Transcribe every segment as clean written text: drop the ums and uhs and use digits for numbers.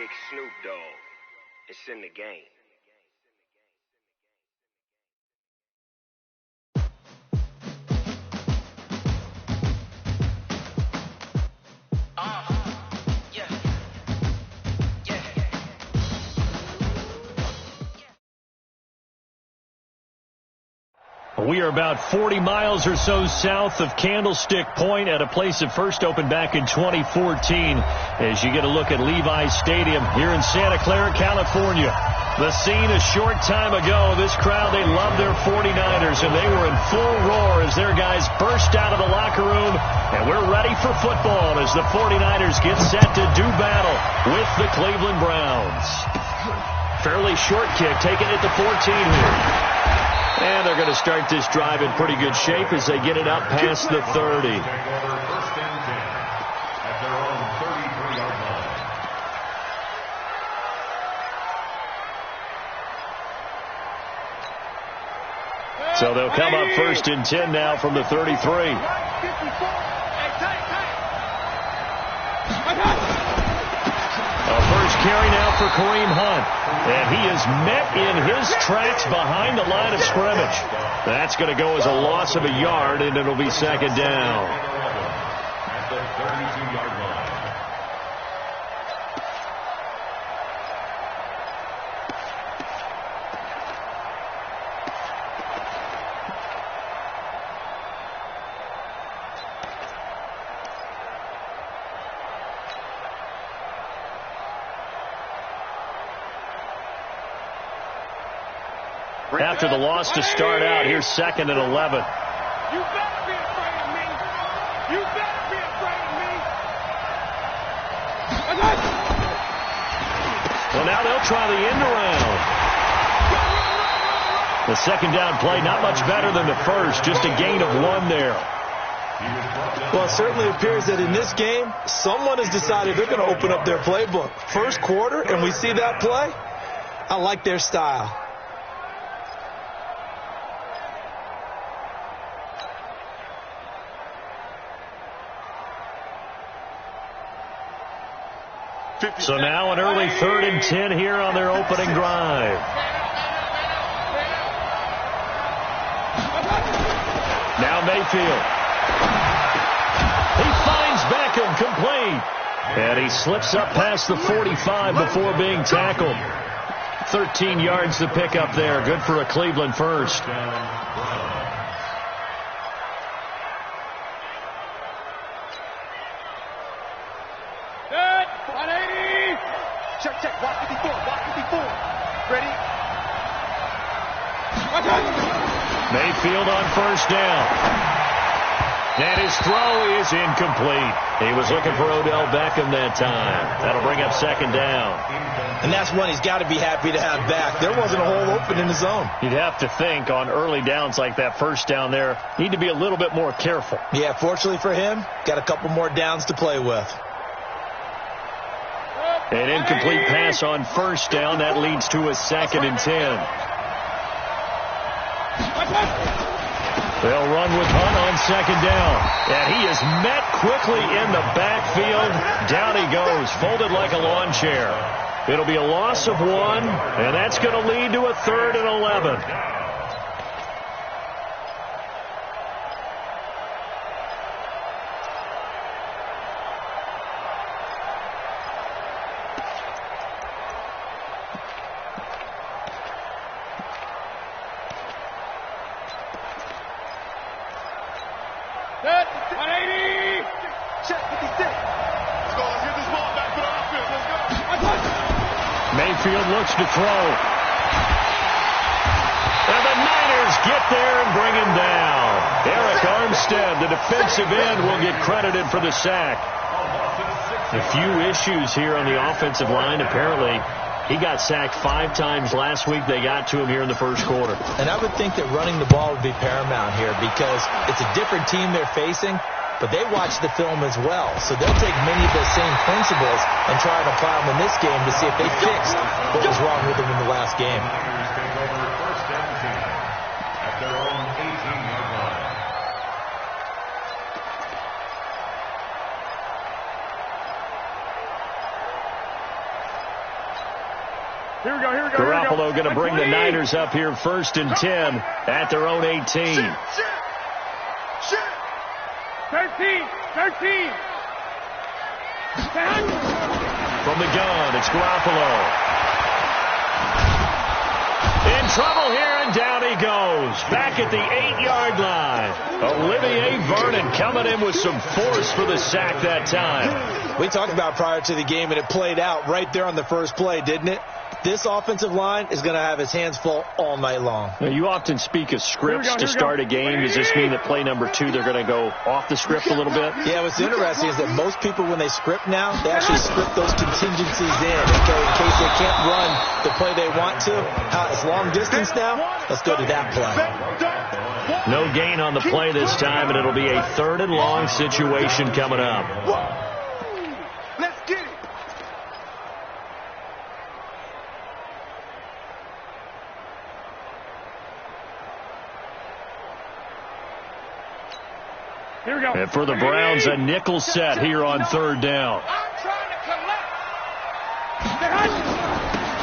Big Snoop Dogg. It's in the game. We are about 40 miles or so south of Candlestick Point at a place that first opened back in 2014 as you get a look at Levi's Stadium here in Santa Clara, California. The scene a short time ago, this crowd, they love their 49ers, and they were in full roar as their guys burst out of the locker room, and we're ready for football as the 49ers get set to do battle with the Cleveland Browns. Fairly short kick, taken at the 14 here. And they're going to start this drive in pretty good shape as they get it up past the 30. So they'll come up 1st and 10 now from the 33. A first carry now for Kareem Hunt. And he is met in his tracks behind the line of scrimmage. That's going to go as a loss of a yard, and it'll be 2nd down. At the 32-yard line. After the loss to start out, here's 2nd and 11. You better be afraid of me. You better be afraid of me. Well, now they'll try the end around. The 2nd down play, not much better than the first, just a gain of 1 there. Well, it certainly appears that in this game, someone has decided they're going to open up their playbook. First quarter, and we see that play. I like their style. So now an early 3rd and 10 here on their opening drive. Now Mayfield. He finds Beckham complete. And he slips up past the 45 before being tackled. 13 yards to pick up there. Good for a Cleveland first. Check. Watch 54. Ready? Mayfield on 1st down. And his throw is incomplete. He was looking for Odell Beckham that time. That'll bring up 2nd down. And that's one he's got to be happy to have back. There wasn't a hole open in the zone. You'd have to think on early downs like that 1st down there, need to be a little bit more careful. Yeah, fortunately for him, got a couple more downs to play with. An incomplete pass on 1st down. That leads to a 2nd and 10. They'll run with Hunt on 2nd down. And he is met quickly in the backfield. Down he goes, folded like a lawn chair. It'll be a loss of 1, and that's going to lead to a 3rd and 11. Mayfield looks to throw. And the Niners get there and bring him down. Eric Armstead, the defensive end, will get credited for the sack. A few issues here on the offensive line. Apparently, he got sacked 5 times last week. They got to him here in the 1st quarter. And I would think that running the ball would be paramount here because it's a different team they're facing. But they watch the film as well, so they'll take many of those same principles and try to apply them in this game to see if they fixed what was wrong with them in the last game. At their own 18-yard line. Here we go, here we go. Garoppolo going to bring the Niners up here 1st and 10 at their own 18. 13. From the gun, it's Garoppolo. In trouble here, and down he goes. Back at the 8-yard line. Olivier Vernon coming in with some force for the sack that time. We talked about prior to the game, and it played out right there on the first play, didn't it? This offensive line is going to have his hands full all night long. Now, you often speak of scripts to start a game. Does this mean that play number 2, they're going to go off the script a little bit? Yeah, what's interesting is that most people, when they script now, they actually script those contingencies in. Okay, in case they can't run the play they want to. It's long distance now. Let's go to that play. No gain on the play this time, and it'll be a 3rd and long situation coming up. Let's get it. Here we go. And for the Browns, a nickel set here on 3rd down. I'm trying to collect.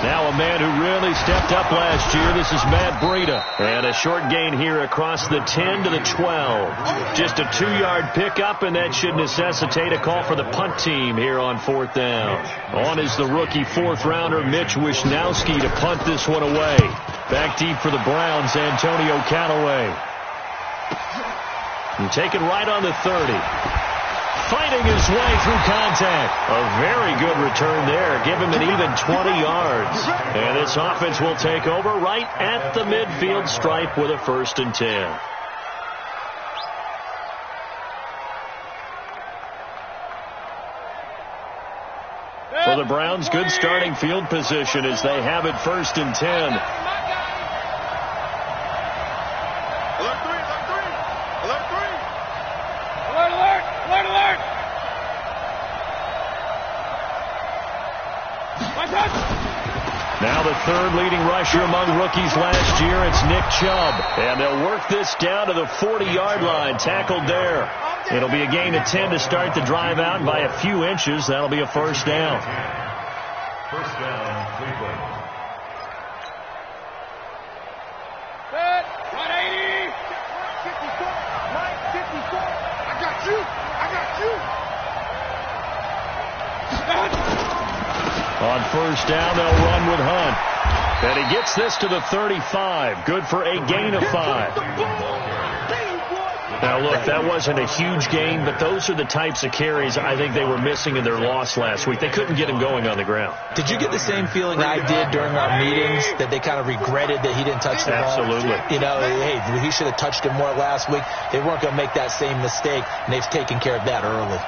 Now a man who really stepped up last year. This is Matt Breida. And a short gain here across the 10 to the 12. Just a 2-yard pickup, and that should necessitate a call for the punt team here on 4th down. On is the rookie 4th-rounder Mitch Wishnowski to punt this one away. Back deep for the Browns, Antonio Callaway. And taken right on the 30. Fighting his way through contact. A very good return there. Give him an even 20 yards. And this offense will take over right at the midfield stripe with a 1st and 10. For the Browns, good starting field position as they have it 1st and 10. Now the 3rd leading rusher among rookies last year, it's Nick Chubb. And they'll work this down to the 40-yard line, tackled there. It'll be a gain of 10 to start the drive out, and by a few inches, that'll be a 1st down. 1st down, Cleveland. Set. Right 80. Right 54. I got you. On 1st down, they'll run with Hunt. And he gets this to the 35. Good for a gain of 5. Now, look, that wasn't a huge gain, but those are the types of carries I think they were missing in their loss last week. They couldn't get him going on the ground. Did you get the same feeling I did during our meetings, that they kind of regretted that he didn't touch the ball? Absolutely. You know, hey, he should have touched it more last week. They weren't going to make that same mistake, and they've taken care of that early.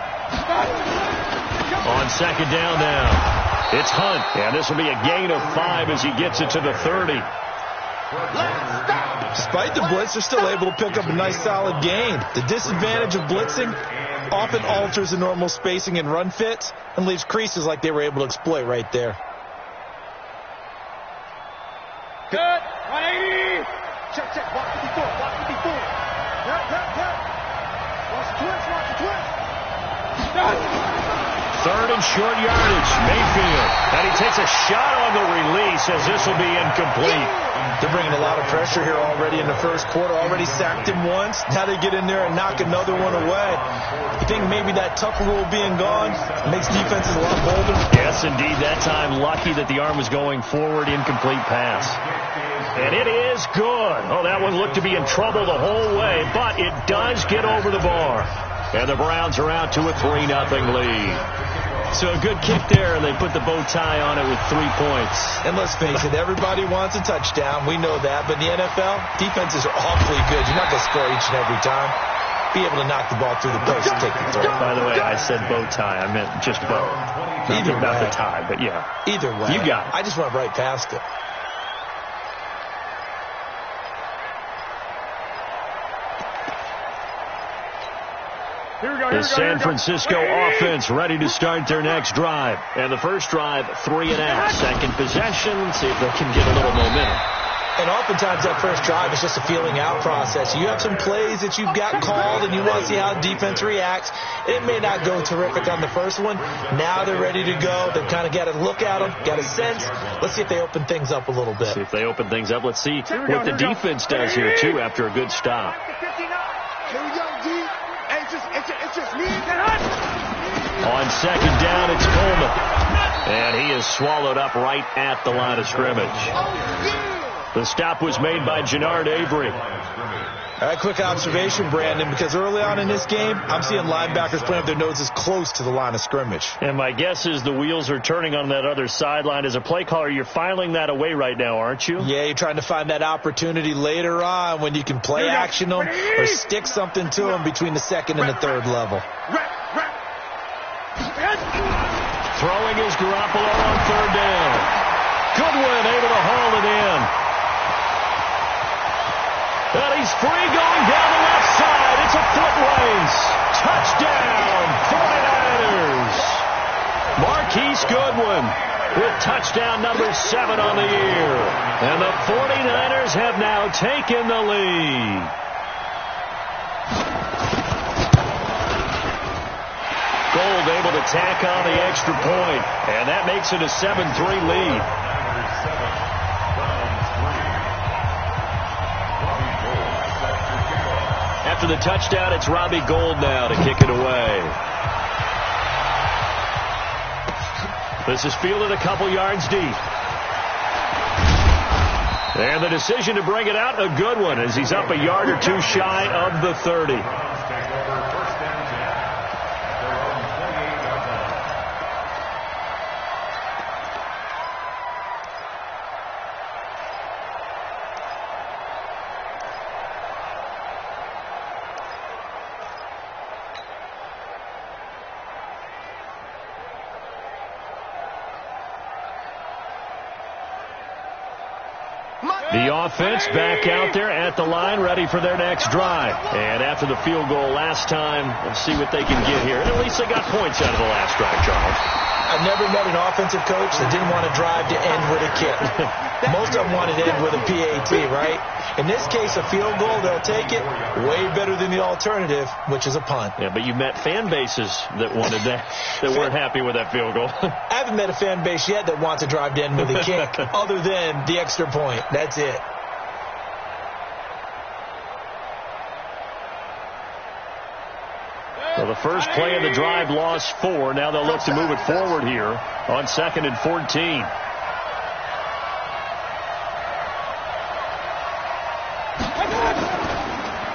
On 2nd down now. It's Hunt, and this will be a gain of 5 as he gets it to the 30. Despite the blitz, they're still able to pick up a nice solid gain. The disadvantage of blitzing often alters the normal spacing and run fits and leaves creases like they were able to exploit right there. Good. 180. Check. Watch 54. Watch the twist. 3rd and short yardage, Mayfield. And he takes a shot on the release as this will be incomplete. They're bringing a lot of pressure here already in the 1st quarter. Already sacked him once. Now they get in there and knock another one away. You think maybe that Tucker rule being gone makes defenses a lot bolder? Yes, indeed. That time, lucky that the arm was going forward. Incomplete pass. And it is good. Oh, that one looked to be in trouble the whole way, but it does get over the bar. And the Browns are out to a 3-0 lead. So a good kick there, and they put the bow tie on it with 3 points. And let's face it, everybody wants a touchdown. We know that. But in the NFL, defenses are awfully good. You're not going to score each and every time. Be able to knock the ball through the post and take the throw. By the way, I said bow tie. I meant just bow. Either about way. the tie, but yeah. Either way. You got it. I just went right past it. The San Francisco offense ready to start their next drive. And the first drive, 3 and out. Second possession, see if they can get a little momentum. And oftentimes that first drive is just a feeling out process. You have some plays that you've got called and you want to see how the defense reacts. It may not go terrific on the first one. Now they're ready to go. They've kind of got to look at them, got a sense. Let's see if they open things up a little bit. See if they open things up. Let's see what the defense does here, too, after a good stop. Here we go, D. Hey, it's just me and Hunt. On second down, it's Coleman. And he is swallowed up right at the line of scrimmage. The stop was made by Jannard Avery. All right, quick observation, Brandon, because early on in this game, I'm seeing linebackers playing with their noses close to the line of scrimmage. And my guess is the wheels are turning on that other sideline. As a play caller, you're filing that away right now, aren't you? Yeah, you're trying to find that opportunity later on when you can play action them or stick something to them between the second and the third level. Throwing is Garoppolo on third down. Goodwin able to haul it in. And he's free going down the left side. It's a foot race. Touchdown, 49ers. Marquise Goodwin with touchdown number 7 on the year. And the 49ers have now taken the lead. Gold able to tack on the extra point. And that makes it a 7-3 lead. After the touchdown, it's Robbie Gould now to kick it away. This is fielded a couple yards deep. And the decision to bring it out, a good one, as he's up a yard or two shy of the 30. The offense back out there at the line, ready for their next drive. And after the field goal last time, let's see what they can get here. And at least they got points out of the last drive, Charles. I've never met an offensive coach that didn't want to drive to end with a kick. Most of them wanted to end with a PAT, right? In this case, a field goal, they'll take it. Way better than the alternative, which is a punt. Yeah, but you met fan bases that wanted that, that weren't happy with that field goal. I haven't met a fan base yet that wants to drive to end with a kick, other than the extra point. That's it. Well, the first play of the drive lost 4. Now they'll look to move it forward here on 2nd and 14.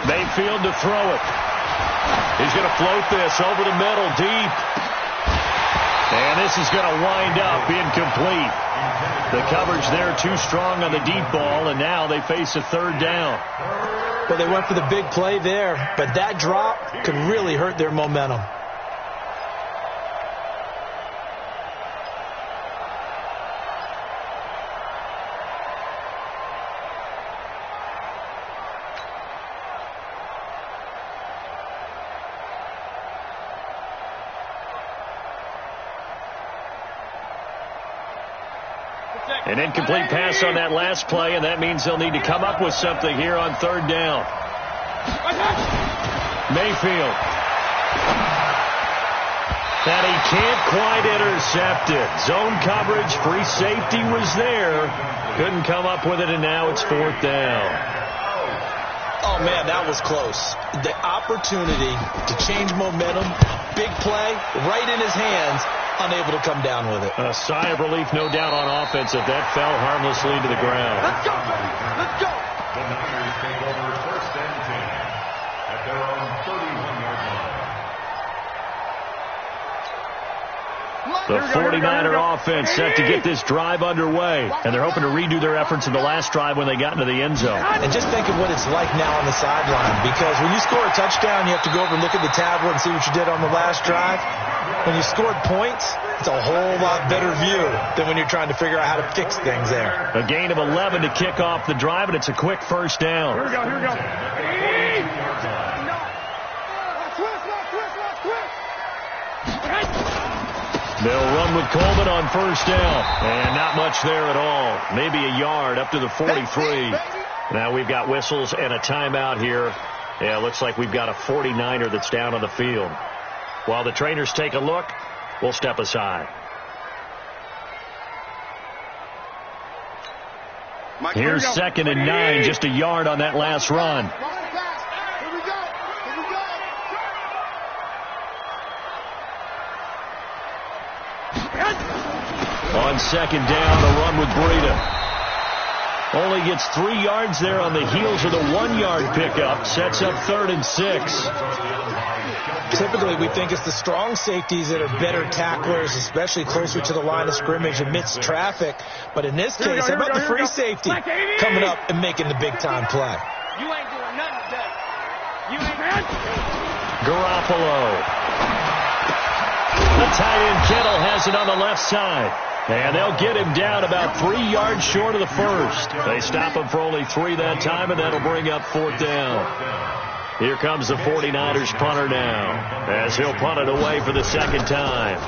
Mayfield to throw it. He's going to float this over the middle, deep. And this is going to wind up incomplete. The coverage there too strong on the deep ball, and now they face a third down. Well, they went for the big play there, but that drop could really hurt their momentum. An incomplete pass on that last play, and that means they'll need to come up with something here on third down. Mayfield. And he can't quite intercept it. Zone coverage, free safety was there. Couldn't come up with it, and now it's 4th down. Oh, man, that was close. The opportunity to change momentum, big play, right in his hands, unable to come down with it. A sigh of relief, no doubt, on offense if that fell harmlessly to the ground. Let's go! Let's go! The Niners take over 1st and 10 at their own 31-yard line. The 49er offense set to get this drive underway. And they're hoping to redo their efforts in the last drive when they got into the end zone. And just think of what it's like now on the sideline. Because when you score a touchdown, you have to go over and look at the tablet and see what you did on the last drive. When you scored points, it's a whole lot better view than when you're trying to figure out how to fix things there. A gain of 11 to kick off the drive, and it's a quick first down. Here we go, here we go. They'll run with Coleman on first down. And not much there at all. Maybe a yard up to the 43. Now we've got whistles and a timeout here. Yeah, it looks like we've got a 49er that's down on the field. While the trainers take a look, we'll step aside. Here's 2nd and 9, just a yard on that last run. Here we go. On 2nd down, a run with Breida. Only gets 3 yards there on the heels of the 1-yard pickup. Sets up 3rd and 6. Typically, we think it's the strong safeties that are better tacklers, especially closer to the line of scrimmage amidst traffic. But in this case, how about the free safety coming up and making the big-time play? You ain't doing nothing today. You ain't. Garoppolo. The tight end Kittle has it on the left side. And they'll get him down about 3 yards short of the first. They stop him for only 3 that time, and that'll bring up 4th down. Here comes the 49ers punter now, as he'll punt it away for the 2nd time.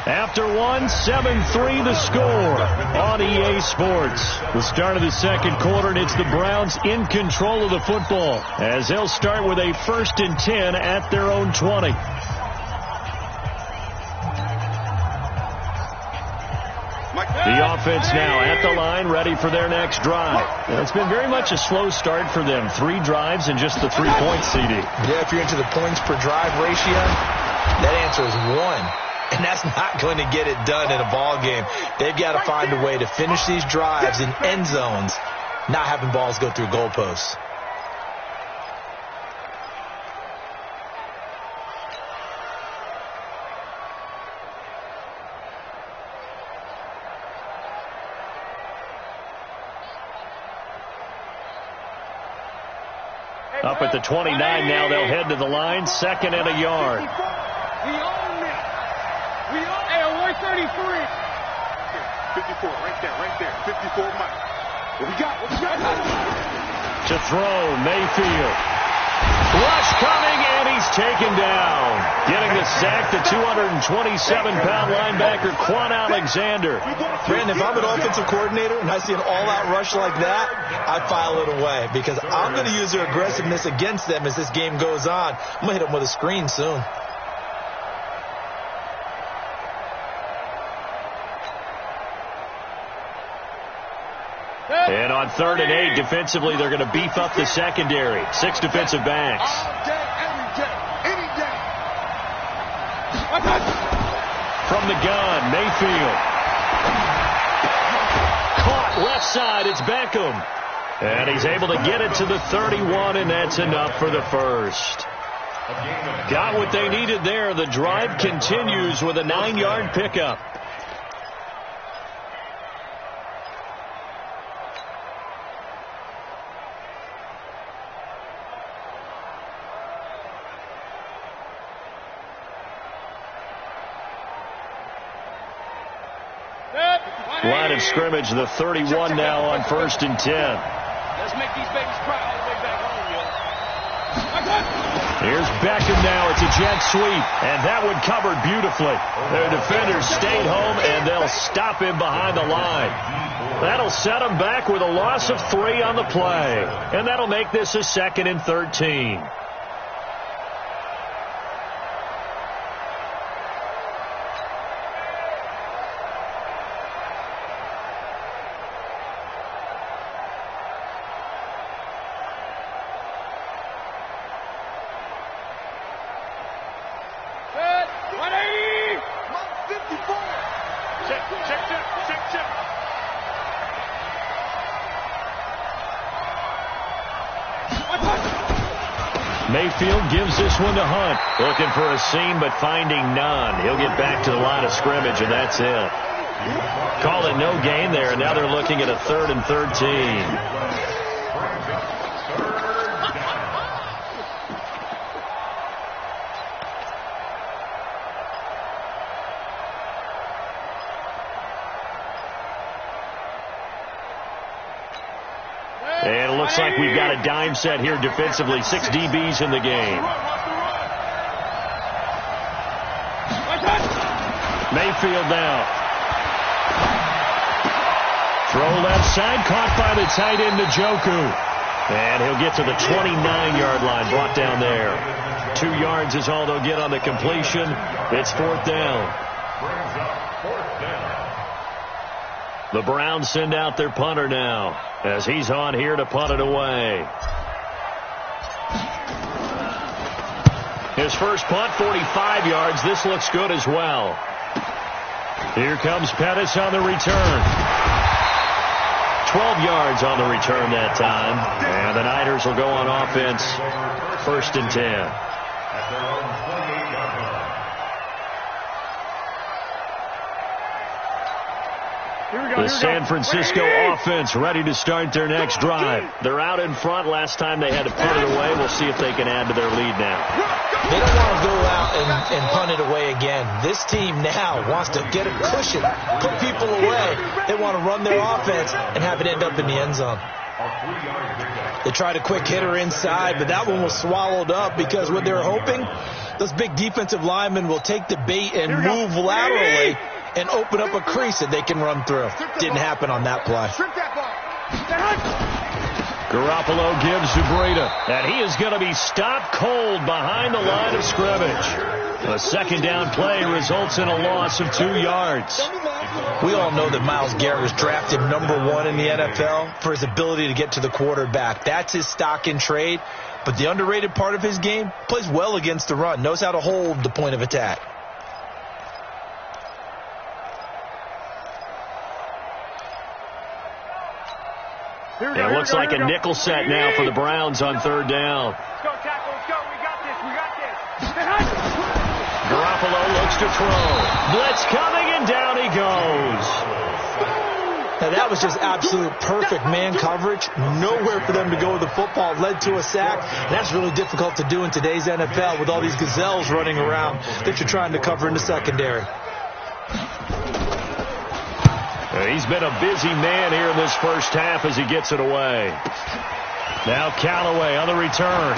After one, 7-3 the score on EA Sports. The start of the 2nd quarter, and it's the Browns in control of the football, as they'll start with a 1st and 10 at their own 20. The offense now at the line, ready for their next drive. It's been very much a slow start for them. 3 drives and just the 3 points, CD. Yeah, if you're into the points per drive ratio, that answer is 1. And that's not going to get it done in a ball game. They've got to find a way to finish these drives in end zones, not having balls go through goalposts. Up at the 29 now, they'll head to the line, 2nd and a yard. We own it. We own it. Hey, 133. 54, right there. 54, Mike. What we got? To throw, Mayfield. Rush coming, and he's taken down. Getting the sack, the 227-pound linebacker, Quan Alexander. Brandon, if I'm an offensive coordinator and I see an all-out rush like that, I file it away because I'm going to use their aggressiveness against them as this game goes on. I'm going to hit them with a screen soon. And on 3rd and 8, defensively, they're going to beef up the secondary. 6 defensive backs. All day, every day, any day. From the gun, Mayfield. Caught left side, it's Beckham. And he's able to get it to the 31, and that's enough for the first. Got what they needed there. The drive continues with a 9-yard pickup. Line of scrimmage, the 31 now on 1st and 10. Let's make these babies cry all the way back home, yo. Here's Beckham now. It's a jet sweep, and that one covered beautifully. Their defenders stayed home, and they'll stop him behind the line. That'll set him back with a loss of 3 on the play, and that'll make this a 2nd and 13. Mayfield gives this one to Hunt. Looking for a seam, but finding none. He'll get back to the line of scrimmage, and that's it. Call it no gain there, and now they're looking at a 3rd and 13. And looks like we've got a dime set here defensively. 6 DBs in the game. Mayfield now. Throw left side, caught by the tight end, Njoku. And he'll get to the 29-yard line, brought down there. 2 yards is all they'll get on the completion. It's 4th down. The Browns send out their punter now, as he's on here to punt it away. His first punt, 45 yards. This looks good as well. Here comes Pettis on the return. 12 yards on the return that time. And the Niners will go on offense. 1st and 10. The San Francisco offense ready to start their next drive. They're out in front. Last time they had to punt it away. We'll see if they can add to their lead now. They don't want to go out and punt it away again. This team now wants to get a cushion, put people away. They want to run their offense and have it end up in the end zone. They tried a quick hitter inside, but that one was swallowed up because what they were hoping, those big defensive linemen will take the bait and move laterally and open up a crease that they can run through. Didn't happen on that play. Garoppolo gives to Breida, and he is going to be stopped cold behind the line of scrimmage. A 2nd down play results in a loss of 2 yards. We all know that Myles Garrett was drafted #1 in the NFL for his ability to get to the quarterback. That's his stock in trade, but the underrated part of his game, plays well against the run, knows how to hold the point of attack. It looks like a nickel set now for the Browns on 3rd down. Let's go, tackle. Let's go. We got this. We got this. Garoppolo looks to throw. Blitz coming, and down he goes. Now that was just absolute perfect man coverage. Nowhere for them to go with the football. Led to a sack. That's really difficult to do in today's NFL with all these gazelles running around that you're trying to cover in the secondary. He's been a busy man here in this first half as he gets it away. Now Callaway on the return.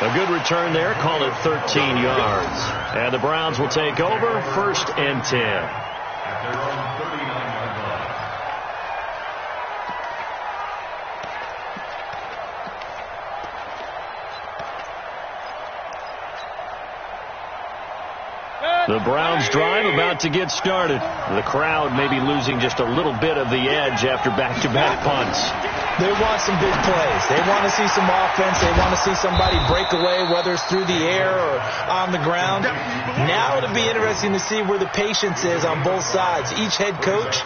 A good return there. Call it 13 yards. And the Browns will take over. 1st and 10. The Browns drive about to get started. The crowd may be losing just a little bit of the edge after back-to-back punts. They want some big plays. They want to see some offense. They want to see somebody break away, whether it's through the air or on the ground. Now it'll be interesting to see where the patience is on both sides. Each head coach,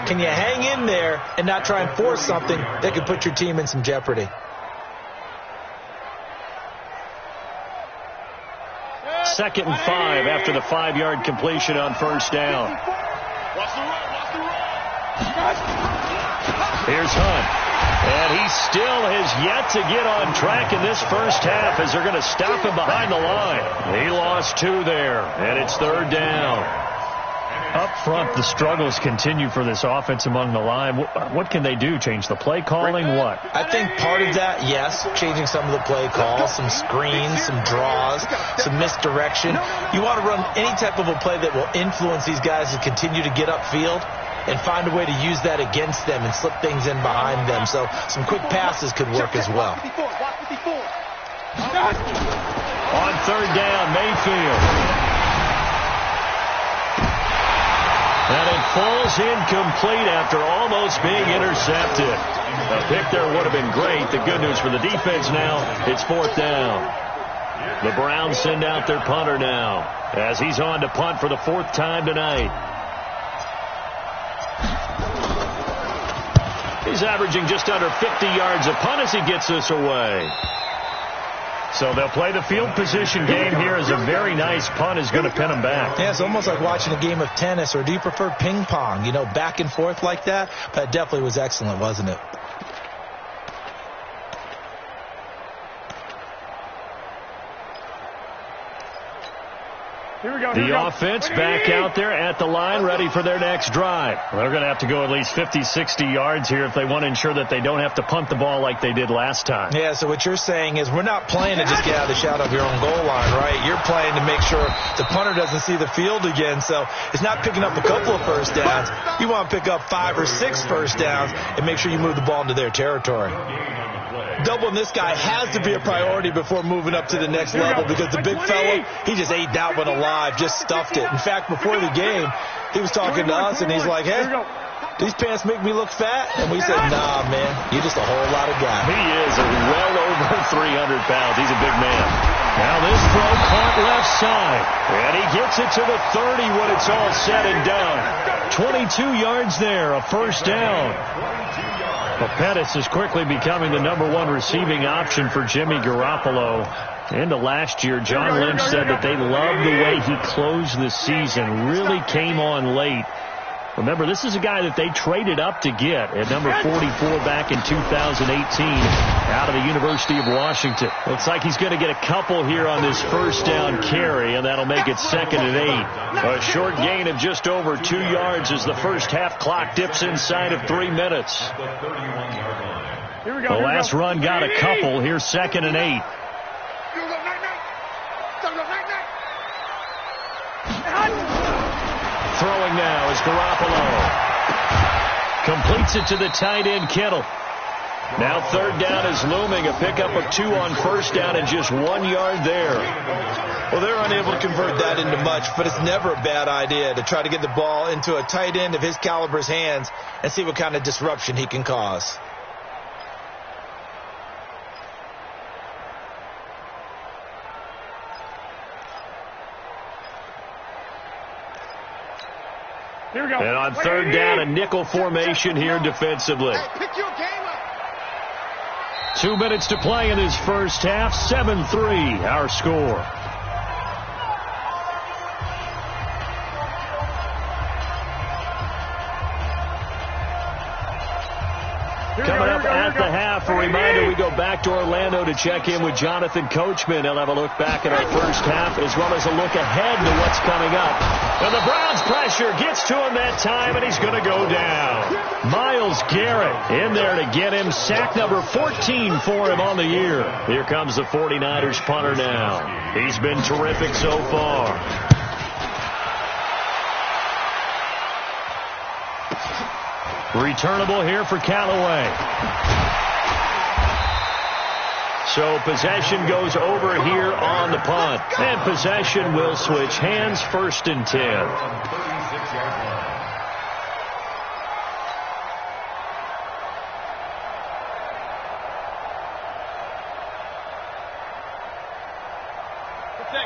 can you hang in there and not try and force something that could put your team in some jeopardy? 2nd and 5 after the 5-yard completion on 1st down. Here's Hunt. And he still has yet to get on track in this first half as they're going to stop him behind the line. He lost 2 there, and it's 3rd down. Up front, the struggles continue for this offense among the line. What can they do? Change the play calling? What? I think part of that, yes, changing some of the play calls, some screens, some draws, some misdirection. You want to run any type of a play that will influence these guys to continue to get upfield and find a way to use that against them and slip things in behind them. So some quick passes could work as well. On 3rd down, Mayfield. And it falls incomplete after almost being intercepted. A pick there would have been great. The good news for the defense now, it's 4th down. The Browns send out their punter now as he's on to punt for the 4th time tonight. He's averaging just under 50 yards a punt as he gets this away. So they'll play the field position game here as a very nice punt is going to pin them back. Yeah, it's almost like watching a game of tennis, or do you prefer ping pong? You know, back and forth like that? That definitely was excellent, wasn't it? The offense back out there at the line, ready for their next drive. Well, they're going to have to go at least 50, 60 yards here if they want to ensure that they don't have to punt the ball like they did last time. Yeah, so what you're saying is we're not playing to just get out of the shadow of your own goal line, right? You're playing to make sure the punter doesn't see the field again. So it's not picking up a couple of first downs. You want to pick up 5 or 6 first downs and make sure you move the ball into their territory. Doubling this guy has to be a priority before moving up to the next level because the big fella, he just ate that one alive, just stuffed it. In fact, before the game, he was talking to us, and he's like, hey, these pants make me look fat? And we said, nah, man, you're just a whole lot of guy. He is well over 300 pounds. He's a big man. Now this throw caught left side, and he gets it to the 30 when it's all said and done. 22 yards there, a first down. Well, Pettis is quickly becoming the #1 receiving option for Jimmy Garoppolo. Into last year, John Lynch said that they loved the way he closed the season, really came on late. Remember, this is a guy that they traded up to get at number 44 back in 2018 out of the University of Washington. Looks like he's going to get a couple here on this first down carry, and that'll make it 2nd and 8. A short gain of just over 2 yards as the first half clock dips inside of 3 minutes. The last run got a couple. Here's 2nd and 8. Throwing now is Garoppolo. Completes it to the tight end, Kittle. Now 3rd down is looming. A pickup of 2 on first down and just 1 yard there. Well, they're unable to convert that into much, but it's never a bad idea to try to get the ball into a tight end of his caliber's hands and see what kind of disruption he can cause. And on 3rd down, a nickel formation here defensively. 2 minutes to play in this first half. 7-3, our score. Coming up at the half, a reminder, we go back to Orlando to check in with Jonathan Coachman. He'll have a look back at our first half as well as a look ahead to what's coming up. And the Browns pressure gets to him that time, and he's going to go down. Myles Garrett in there to get him. Sack number 14 for him on the year. Here comes the 49ers punter now. He's been terrific so far. Returnable here for Callaway. So possession goes over here on the punt. And possession will switch hands, 1st and 10.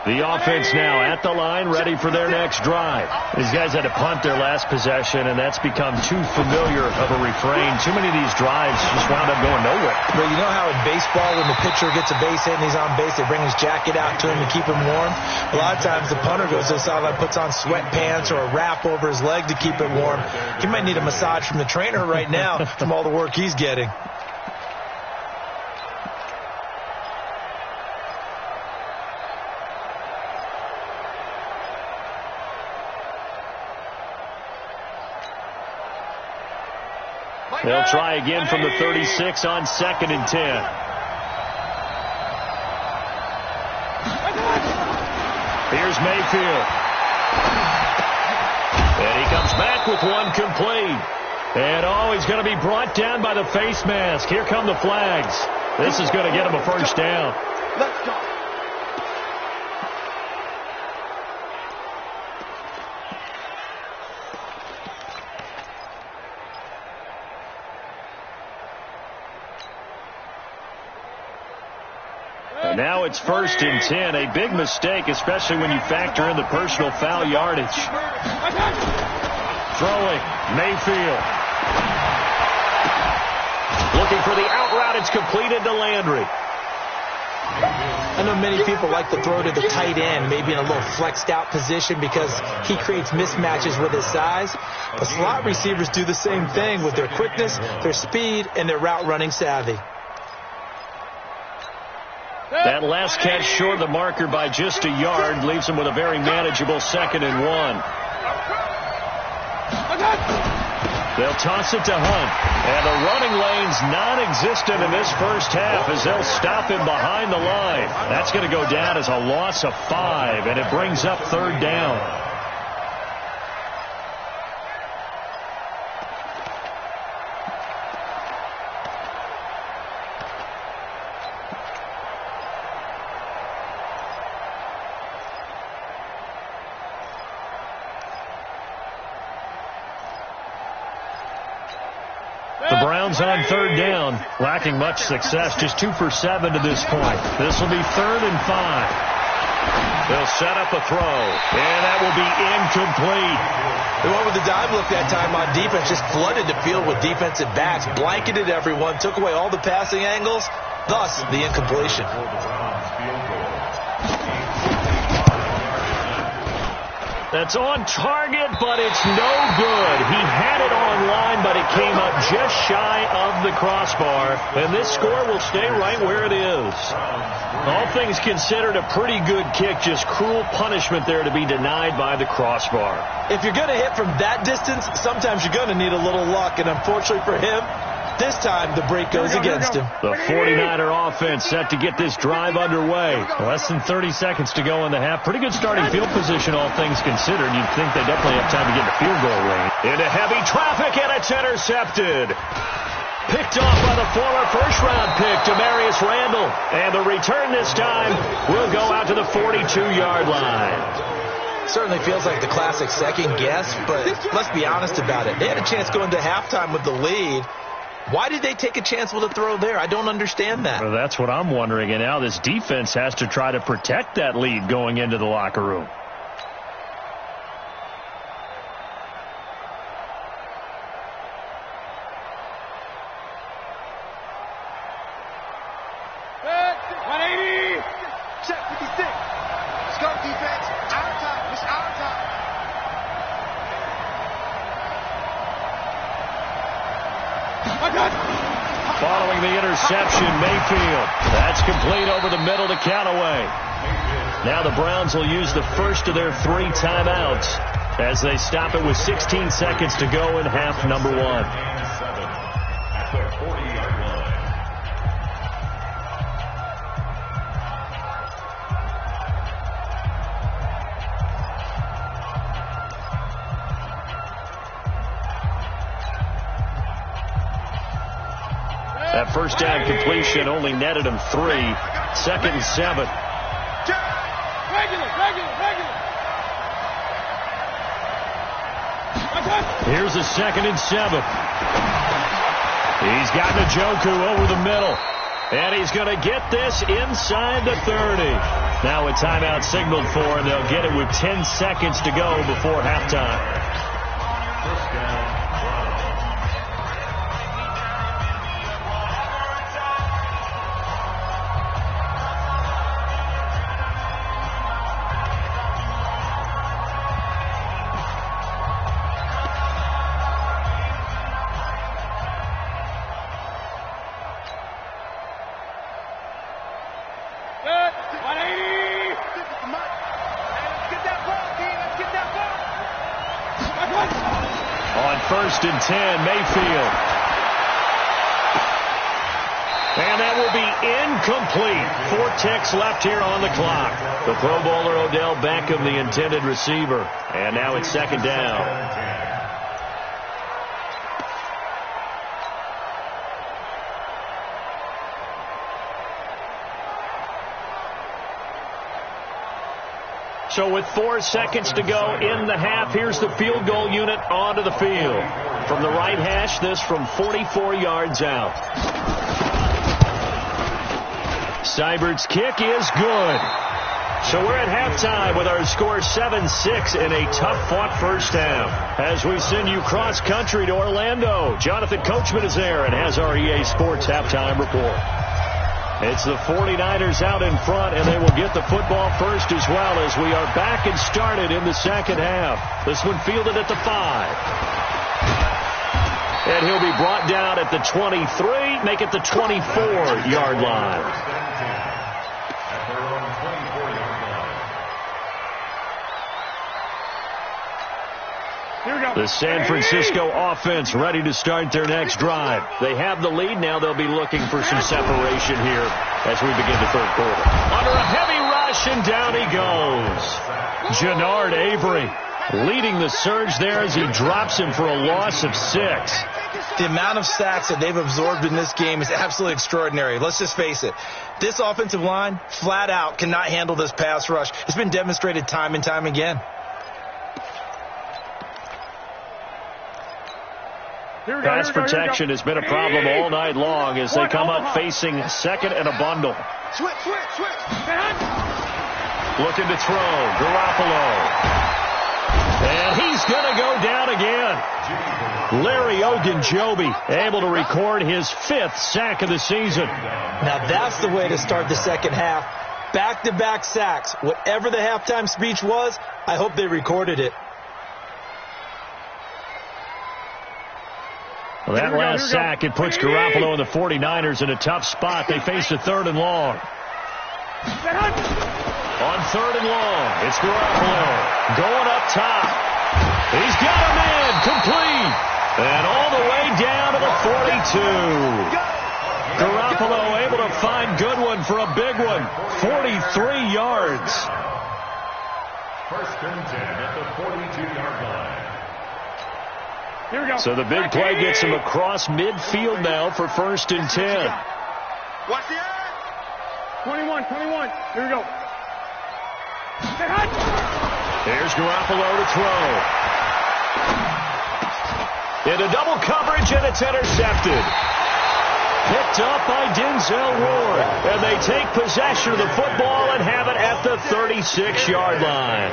The offense now at the line, ready for their next drive. These guys had to punt their last possession, and that's become too familiar of a refrain. Too many of these drives just wound up going nowhere. But you know how in baseball, when the pitcher gets a base hit and he's on base, they bring his jacket out to him to keep him warm? A lot of times the punter goes to the sideline, puts on sweatpants or a wrap over his leg to keep it warm. He might need a massage from the trainer right now from all the work he's getting. They'll try again from the 36 on 2nd and 10. Here's Mayfield. And he comes back with one complete. And he's going to be brought down by the face mask. Here come the flags. This is going to get him a first down. Let's go. Now it's 1st and 10. A big mistake, especially when you factor in the personal foul yardage. Throwing, Mayfield. Looking for the out route. It's completed to Landry. I know many people like to throw to the tight end, maybe in a little flexed out position because he creates mismatches with his size. But slot receivers do the same thing with their quickness, their speed, and their route running savvy. That last catch short of the marker by just a yard leaves them with a very manageable 2nd and 1. They'll toss it to Hunt. And the running lane's non-existent in this first half as they'll stop him behind the line. That's going to go down as a loss of 5, and it brings up 3rd down. The Browns on 3rd down, lacking much success, just 2 for 7 to this point. This will be 3rd and 5. They'll set up a throw, and that will be incomplete. They went with the dime look that time on defense, just flooded the field with defensive backs, blanketed everyone, took away all the passing angles, thus the incompletion. That's on target, but it's no good. He had it on line, but it came up just shy of the crossbar. And this score will stay right where it is. All things considered, a pretty good kick. Just cruel punishment there to be denied by the crossbar. If you're going to hit from that distance, sometimes you're going to need a little luck. And unfortunately for him, this time the break goes against him. The 49er offense set to get this drive underway. Less than 30 seconds to go in the half. Pretty good starting field position, all things considered. You'd think they definitely have time to get to field goal range. Into heavy traffic, and it's intercepted. Picked off by the former first-round pick, Demarius Randall. And the return this time will go out to the 42-yard line. Certainly feels like the classic second guess, but let's be honest about it. They had a chance going into halftime with the lead. Why did they take a chance with a throw there? I don't understand that. Well, that's what I'm wondering. And now this defense has to try to protect that lead going into the locker room. Following the interception, Mayfield. That's complete over the middle to Callaway. Now the Browns will use the first of their 3 timeouts as they stop it with 16 seconds to go in half number 1. That first down completion only netted him 3. 2nd and 7. Here's a 2nd and 7. He's got Njoku over the middle. And he's going to get this inside the 30. Now a timeout signaled for, and they'll get it with 10 seconds to go before halftime. On 1st and 10, Mayfield. And that will be incomplete. 4 ticks left here on the clock. The Pro Bowler Odell Beckham, the intended receiver. And now it's 2nd down. So with 4 seconds to go in the half, here's the field goal unit onto the field. From the right hash, this from 44 yards out. Seibert's kick is good. So we're at halftime with our score 7-6 in a tough-fought first half. As we send you cross-country to Orlando, Jonathan Coachman is there and has our EA Sports halftime report. It's the 49ers out in front, and they will get the football first as well as we are back and started in the second half. This one fielded at the 5. And he'll be brought down at the 23, make it the 24-yard line. The San Francisco offense ready to start their next drive. They have the lead. Now they'll be looking for some separation here as we begin the third quarter. Under a heavy rush, and down he goes. Jannard Avery leading the surge there as he drops him for a loss of 6. The amount of sacks that they've absorbed in this game is absolutely extraordinary. Let's just face it. This offensive line, flat out, cannot handle this pass rush. It's been demonstrated time and time again. Pass protection has been a problem all night long as they come up facing second and a bundle. Switch. Looking to throw. Garoppolo. And he's going to go down again. Larry Ogunjobi able to record his 5th sack of the season. Now that's the way to start the second half. Back-to-back sacks. Whatever the halftime speech was, I hope they recorded it. Well, that last sack, it puts Garoppolo and the 49ers in a tough spot. They face a 3rd and long. On 3rd and long, it's Garoppolo going up top. He's got him in, complete. And all the way down to the 42. Garoppolo able to find Goodwin for a big one. 43 yards. 1st and 10 at the 42-yard line. Here we go. So the big play gets him across midfield now for 1st and 10. Watch the eye. 21. Here we go. Here's Garoppolo to throw. Into double coverage, and it's intercepted. Picked up by Denzel Ward. And they take possession of the football and have it at the 36-yard line.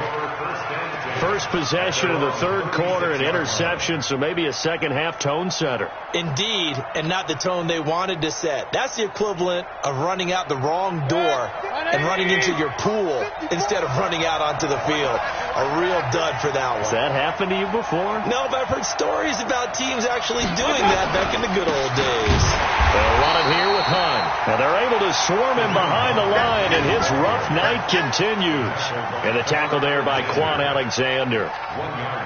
First possession of the third quarter, an interception, so maybe a second-half tone setter. Indeed, and not the tone they wanted to set. That's the equivalent of running out the wrong door and running into your pool instead of running out onto the field. A real dud for that one. Has that happened to you before? No, but I've heard stories about teams actually doing that back in the good old days. They'll run it here with Hunt. Now they're able to swarm him behind the line, and his rough night continues. And the tackle there by Quan Alexander.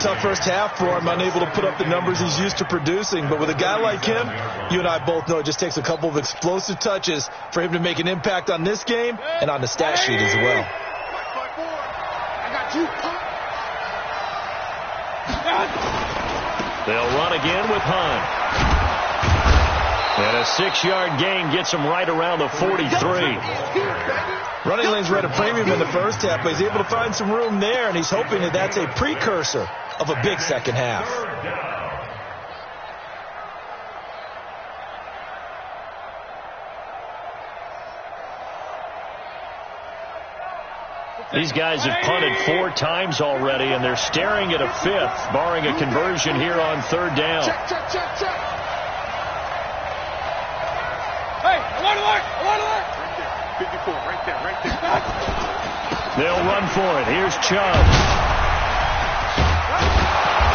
Tough first half for him, unable to put up the numbers he's used to producing. But with a guy like him, you and I both know it just takes a couple of explosive touches for him to make an impact on this game and on the stat sheet as well. I got you. They'll run again with Hunt. And a 6-yard gain gets him right around the 43. Running lanes were at a premium in the first half, but he's able to find some room there, and he's hoping that that's a precursor of a big second half. These guys have punted 4 times already, and they're staring at a 5th, barring a conversion here on 3rd down. Check. Hey, I want to work. Right there, 54, right there. They'll run for it. Here's Chubb.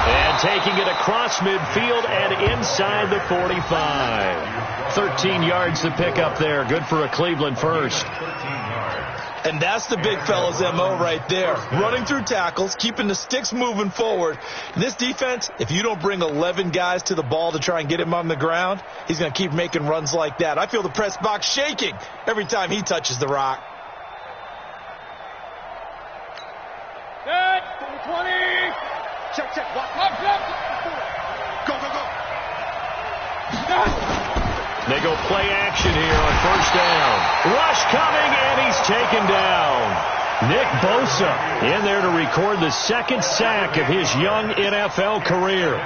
And taking it across midfield and inside the 45. 13 yards to pick up there. Good for a Cleveland first. And that's the big fella's MO right there. Running through tackles, keeping the sticks moving forward. And this defense, if you don't bring 11 guys to the ball to try and get him on the ground, he's going to keep making runs like that. I feel the press box shaking every time he touches the rock. Good. 20. Check. Walk up. Go. They go play action here on 1st down. Rush coming, and he's taken down. Nick Bosa in there to record the 2nd sack of his young NFL career.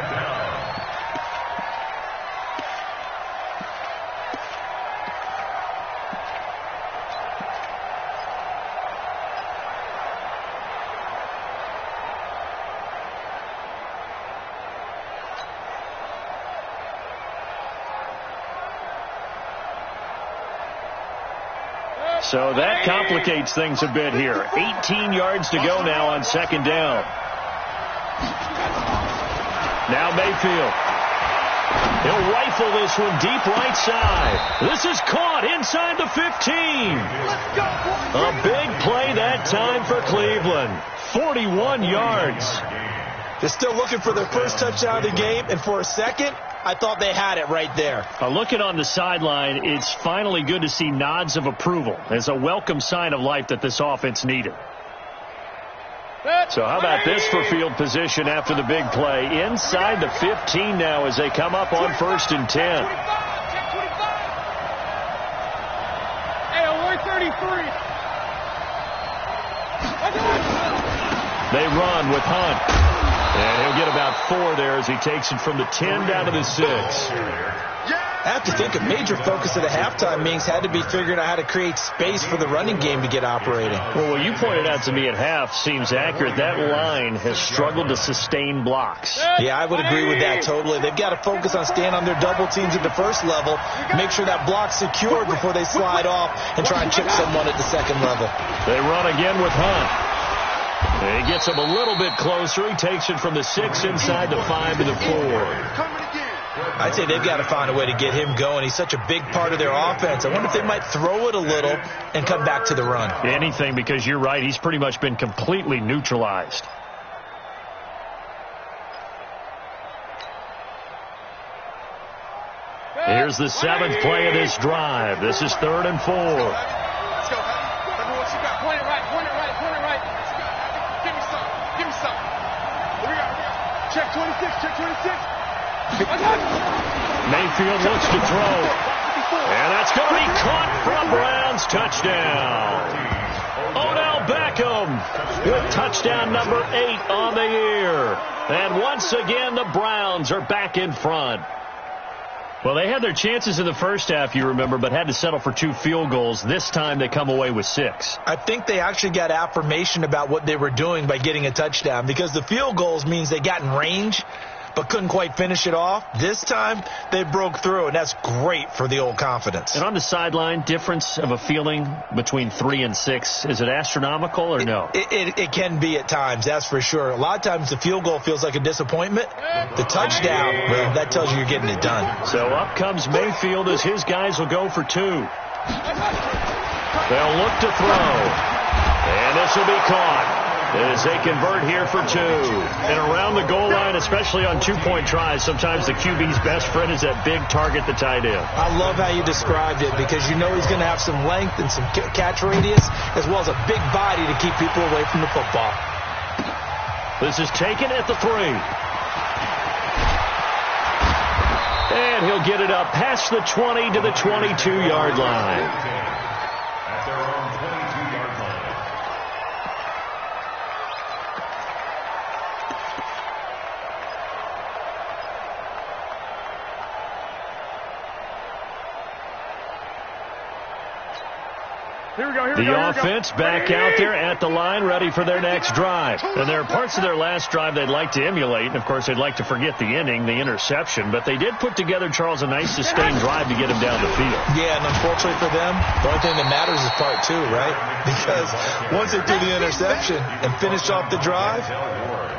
So that complicates things a bit here. 18 yards to go now on 2nd down. Now Mayfield. He'll rifle this one deep right side. This is caught inside the 15. A big play that time for Cleveland. 41 yards. They're still looking for their first touchdown of the game, and for a second, I thought they had it right there. Looking on the sideline, it's finally good to see nods of approval. It's a welcome sign of life that this offense needed. So how about this for field position after the big play? Inside the 15 now as they come up on 1st and 10. They run with Hunt. And he'll get about 4 there as he takes it from the 10 down to the 6. I have to think a major focus of the halftime meetings had to be figuring out how to create space for the running game to get operating. Well, what you pointed out to me at half seems accurate. That line has struggled to sustain blocks. Yeah, I would agree with that totally. They've got to focus on staying on their double teams at the first level, make sure that block's secured before they slide off and try and chip someone at the second level. They run again with Hunt. He gets him a little bit closer. He takes it from the 6 inside the 5 to the 4. I'd say they've got to find a way to get him going. He's such a big part of their offense. I wonder if they might throw it a little and come back to the run. Anything, because you're right. He's pretty much been completely neutralized. Here's the 7th play of this drive. This is 3rd and 4. Let's go. Point it right. Give me some. Here we go. Check 26. Mayfield looks to throw. And that's going to be caught from Browns. Touchdown. Odell Beckham with touchdown number 8 on the year. And once again, the Browns are back in front. Well, they had their chances in the first half, you remember, but had to settle for 2 field goals. This time they come away with 6. I think they actually got affirmation about what they were doing by getting a touchdown, because the field goals means they got in range but couldn't quite finish it off. This time they broke through, and that's great for the old confidence. And on the sideline, difference of a feeling between 3 and 6, is it astronomical or no? It can be at times, that's for sure. A lot of times the field goal feels like a disappointment. The touchdown, well, that tells you you're getting it done. So up comes Mayfield as his guys will go for 2. They'll look to throw. And this will be caught as they convert here for 2. And around the goal line, especially on 2-point tries, sometimes the QB's best friend is that big target, the tight end. I love how you described it, because you know he's going to have some length and some catch radius, as well as a big body to keep people away from the football. This is taken at the 3. And he'll get it up past the 20 to the 22-yard line. At their own 22-yard line. The offense back out there at the line, ready for their next drive. And there are parts of their last drive they'd like to emulate. And, of course, they'd like to forget the inning, the interception. But they did put together, Charles, a nice sustained drive to get him down the field. Yeah, and unfortunately for them, the only thing that matters is part 2, right? Because once they do the interception and finish off the drive,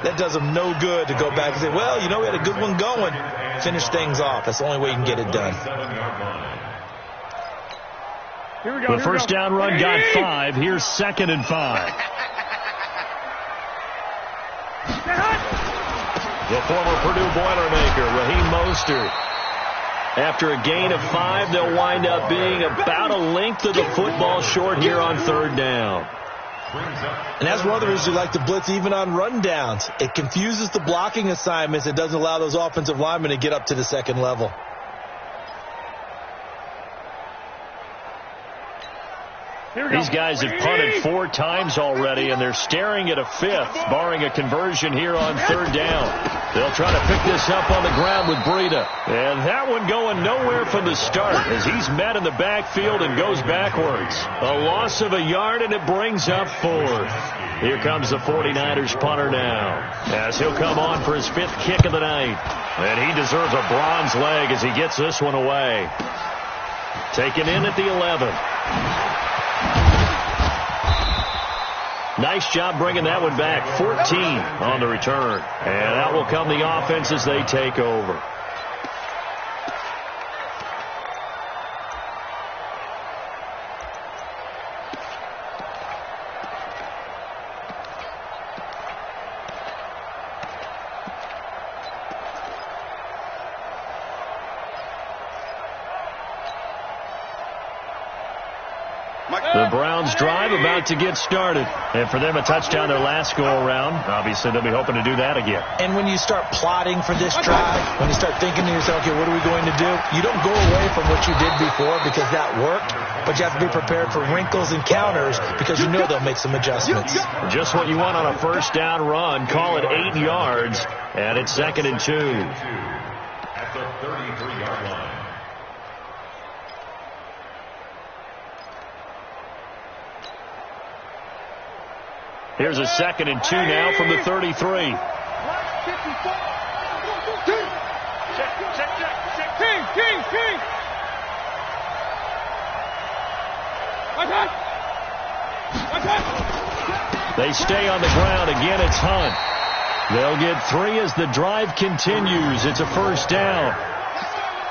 that does them no good to go back and say, well, you know, we had a good one going. Finish things off. That's the only way you can get it done. The first down run got 5. Here's 2nd and 5. The former Purdue Boilermaker, Raheem Mostert. After a gain of 5, they'll wind up being about a length of the football short here on 3rd down. And that's one of the reasons you like to blitz even on rundowns. It confuses the blocking assignments. It doesn't allow those offensive linemen to get up to the second level. These guys have punted 4 times already, and they're staring at a 5th, barring a conversion here on 3rd down. They'll try to pick this up on the ground with Breida. And that one going nowhere from the start as he's met in the backfield and goes backwards. A loss of a yard, and it brings up 4th. Here comes the 49ers punter now, as he'll come on for his 5th kick of the night. And he deserves a bronze leg as he gets this one away. Taken in at the 11. Nice job bringing that one back. 14 on the return. And out will come the offense as they take over. The Browns drive about to get started. And for them, a touchdown their last go-around. Obviously, they'll be hoping to do that again. And when you start plotting for this drive, when you start thinking to yourself, okay, what are we going to do? You don't go away from what you did before because that worked, but you have to be prepared for wrinkles and counters because you know they'll make some adjustments. Just what you want on a first down run. Call it 8 yards, and it's 2nd and 2. At the 33-yard line. Here's a 2nd and 2 now from the 33. Check. King. They stay on the ground. Again, it's Hunt. They'll get 3 as the drive continues. It's a first down.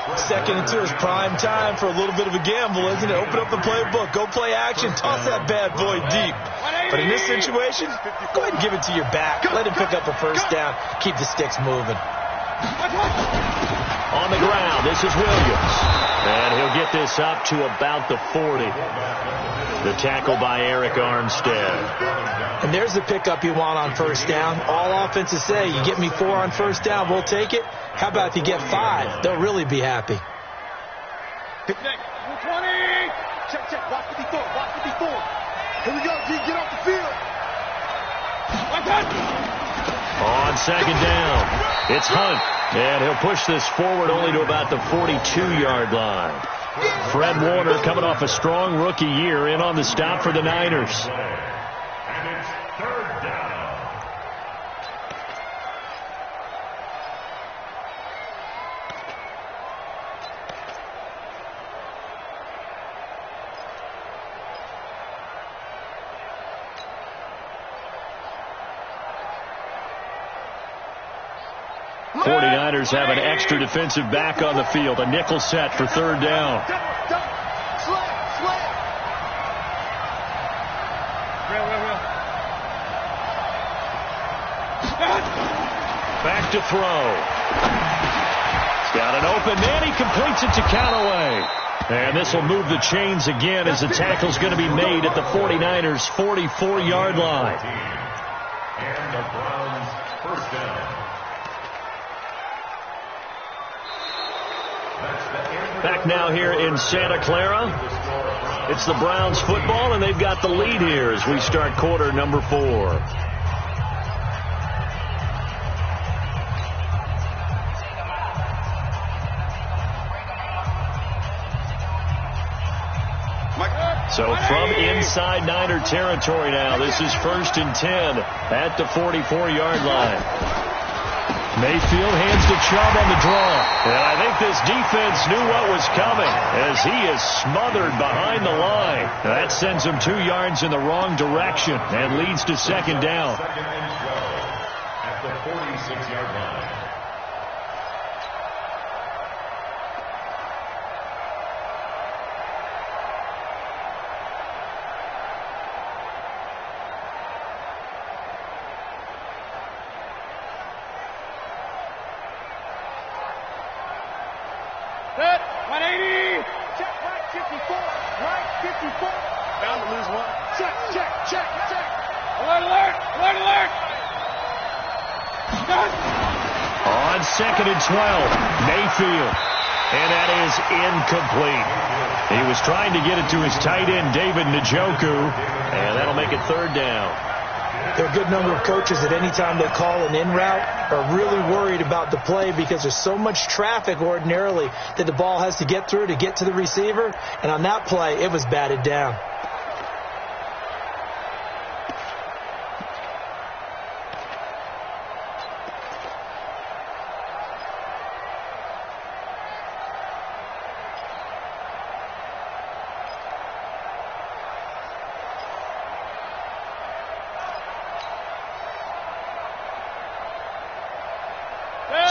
2nd and 2 is prime time for a little bit of a gamble, isn't it? Open up the playbook. Go play action. Toss that bad boy deep. But in this situation, go ahead and give it to your back. Let him pick up a first down. Keep the sticks moving. On the ground, this is Williams. And he'll get this up to about the 40. The tackle by Eric Armstead. And there's the pickup you want on first down. All offenses say, you get me 4 on first down, we'll take it. How about if you get 5? They'll really be happy. 20. Check. Watch 54. Here we go, G. Get off the field. On 2nd down, it's Hunt. And he'll push this forward only to about the 42-yard line. Fred Warner coming off a strong rookie year in on the stop for the Niners. And it's 3rd down. '49ers have an extra defensive back on the field. A nickel set for 3rd down. Back to throw. He's got an open man. He completes it to Callaway. And this will move the chains again as the tackle's going to be made at the 49ers' 44-yard line. And the Browns first down. Back now here in Santa Clara. It's the Browns football, and they've got the lead here as we start quarter number 4. So from inside Niner territory now, this is 1st and 10 at the 44-yard line. Mayfield hands to Chubb on the draw. And I think this defense knew what was coming as he is smothered behind the line. That sends him 2 yards in the wrong direction and leads to 2nd down. 2nd and 12 at the 46-yard line. Set. 180. Check. Right 54. Right 54. Bound to lose 1. Check. Alert. On 2nd and 12, Mayfield. And that is incomplete. He was trying to get it to his tight end, David Njoku. And that'll make it 3rd down. There are a good number of coaches at any time they call an in route are really worried about the play because there's so much traffic ordinarily that the ball has to get through to get to the receiver. And on that play, it was batted down.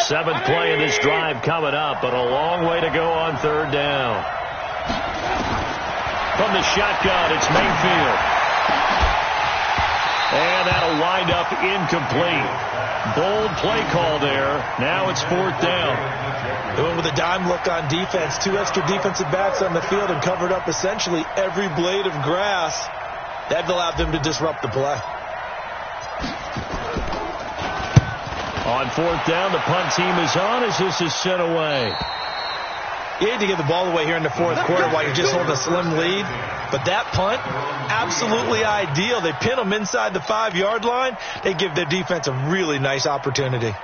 Seventh play of this drive coming up, but a long way to go on 3rd down. From the shotgun, it's Mayfield. And that'll wind up incomplete. Bold play call there. Now it's 4th down. They went with a dime look on defense. 2 extra defensive backs on the field and covered up essentially every blade of grass. That allowed them to disrupt the play. On 4th down, the punt team is on as this is sent away. You hate to give the ball away here in the 4th quarter while you're just holding a slim lead. But that punt, absolutely ideal. They pin them inside the 5-yard line. They give their defense a really nice opportunity.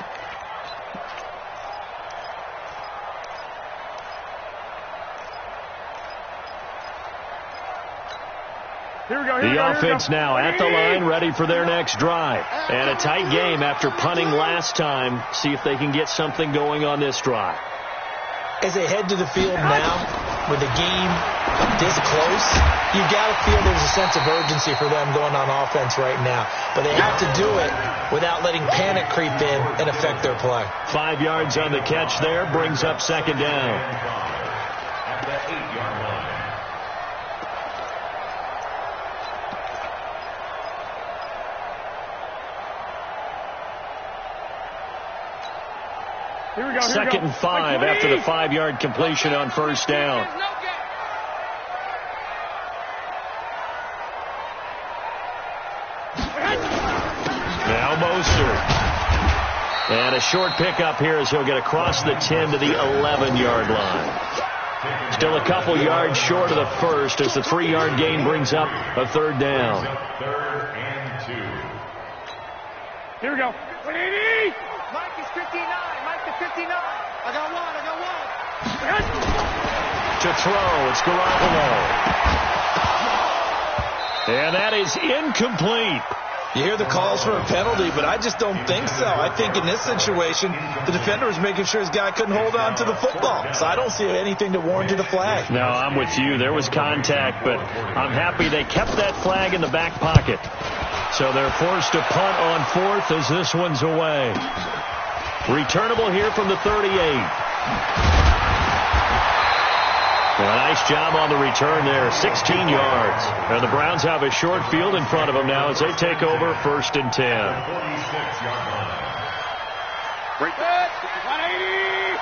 The offense now at the line, ready for their next drive. And a tight game after punting last time. See if they can get something going on this drive. As they head to the field now, with the game this close, you've got to feel there's a sense of urgency for them going on offense right now. But they have to do it without letting panic creep in and affect their play. 5 yards on the catch there, brings up 2nd down. At the 8-yard line. Here we go. 2nd and 5 after the 5-yard completion on 1st down. Now Mostert. And a short pickup here as he'll get across the 10 to the 11-yard line. Still a couple yards short of the first as the 3-yard gain brings up a 3rd down. 3rd and 2. Here we go. 180. Mike is 59. Mike to 59. I got one. To throw, it's Garoppolo. And that is incomplete. You hear the calls for a penalty, but I just don't think so. I think in this situation, the defender was making sure his guy couldn't hold on to the football. So I don't see anything that warranted a flag. No, I'm with you. There was contact, but I'm happy they kept that flag in the back pocket. So they're forced to punt on 4th as this one's away. Returnable here from the 38. Well, a nice job on the return there, 16 yards. And the Browns have a short field in front of them now as they take over 1st and 10. 46-yard line. Break that. 180.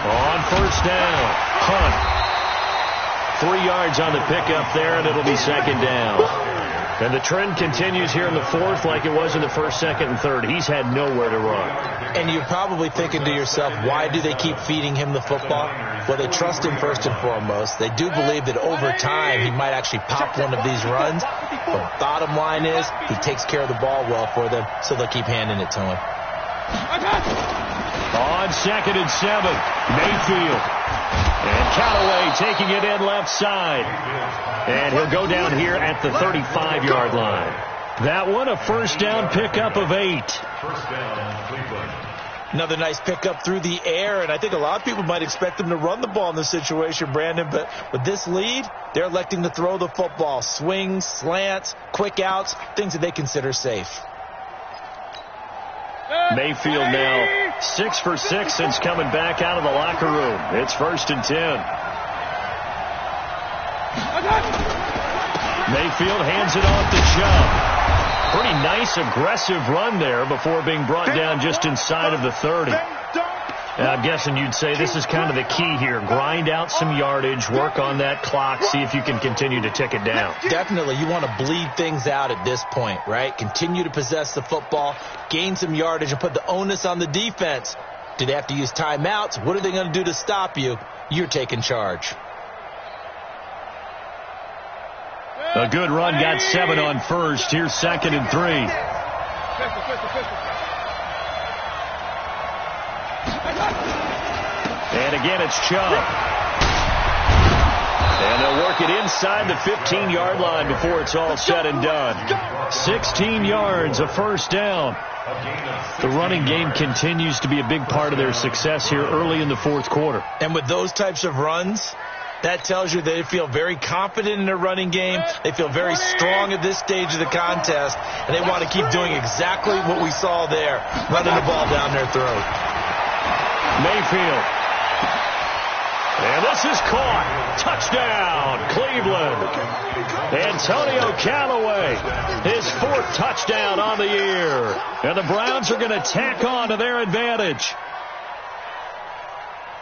On 1st down, punt. 3 yards on the pickup there, and it'll be 2nd down. And the trend continues here in the 4th like it was in the 1st, 2nd, and 3rd. He's had nowhere to run. And you're probably thinking to yourself, why do they keep feeding him the football? Well, they trust him first and foremost. They do believe that over time he might actually pop one of these runs. But bottom line is he takes care of the ball well for them, so they'll keep handing it to him. On 2nd and 7, Mayfield. And Callaway taking it in left side. And he'll go down here at the 35-yard line. That one, a 1st down pickup of 8. 1st down, Cleveland. Another nice pickup through the air, and I think a lot of people might expect them to run the ball in this situation, Brandon, but with this lead, they're electing to throw the football. Swings, slants, quick outs, things that they consider safe. Mayfield now 6 for 6 since coming back out of the locker room. It's 1st and 10. Mayfield hands it off to Chubb. Pretty nice, aggressive run there before being brought down just inside of the 30. And I'm guessing you'd say this is kind of the key here. Grind out some yardage, work on that clock, see if you can continue to tick it down. Definitely. You want to bleed things out at this point, right? Continue to possess the football, gain some yardage, and put the onus on the defense. Do they have to use timeouts? What are they going to do to stop you? You're taking charge. A good run, got 7 on 1st. Here's 2nd and 3. And again, it's Chubb. And they'll work it inside the 15-yard line before it's all said and done. 16 yards, a 1st down. The running game continues to be a big part of their success here early in the 4th quarter. And with those types of runs, that tells you they feel very confident in their running game. They feel very strong at this stage of the contest, and they want to keep doing exactly what we saw there, running the ball down their throat. Mayfield. And this is caught. Touchdown, Cleveland. Antonio Callaway, his 4th touchdown on the year. And the Browns are going to tack on to their advantage.